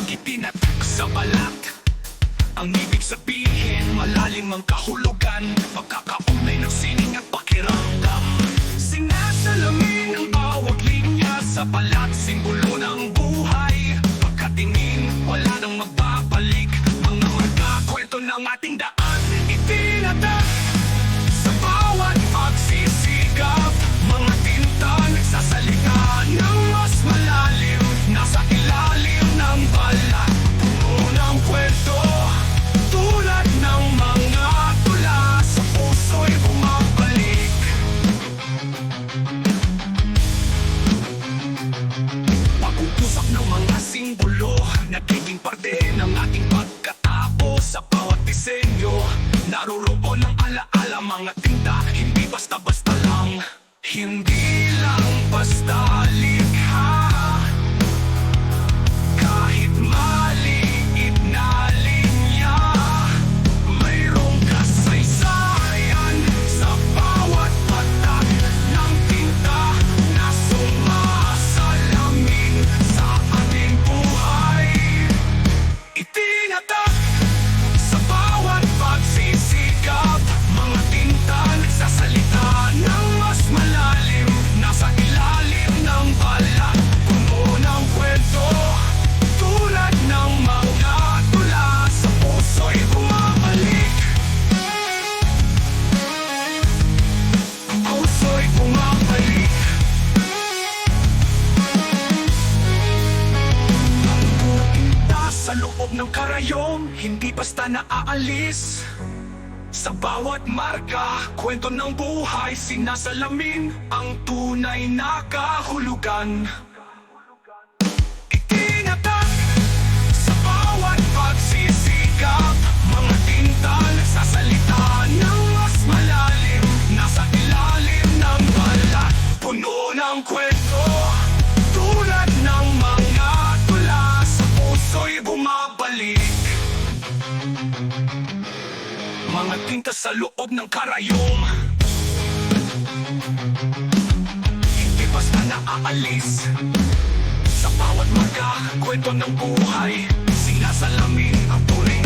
Itinatak sa balat. Ang ibig sabihin, malalim ang kahulugan. Pagkakaunay ng sining at pakiramdam. Sinasalamin ang bawat linya sa balat, simbolo ng buhay. Pagkatingin, wala nang magbabalik. Mga marka, kwento ng ating daan. Itinatak sa bawat pagsisigap. Mga tinta nagsasalita ng mas malalim. Nasa ilalim ng balat, puno ng kwento. Tulad ng mga tula, sa puso'y bumabalik. Pag-uusap ng mga simbolo, nagiging parte ng ating pagkatao. Sa bawat disenyo, naroroon ang alaala. Mga tinta, hindi basta-basta lang. Hindi lang basta likha. Kahit maliit na linya, mayroong kasaysayan sa bawat patak ng tinta na sumasalamin sa ating buhay. Itinatak sa bawat pagsisikap. Mga tinta nagsasalita ng mas malalim. Nasa ilalim ng balat, puno ng kwento. Tulad ng mga tula, sa puso'y bumabalik. Puso'y bumabalik. Ang tinta sa loob ng karayom, hindi basta naaalis. Sa bawat marka, kwento ng buhay, sinasalamin ang tunay na kahulugan. Itinatak sa bawat pagsisikap. Mga tinta nagsasalita ng mas malalim. Nasa ilalim ng balat, puno ng kwento. Tulad ng mga tula, sa puso'y bumabalik. Mga tinta sa loob ng karayom, hindi basta naaalis. Sa bawat marka, kwento ng buhay, sinasalamin ang tunay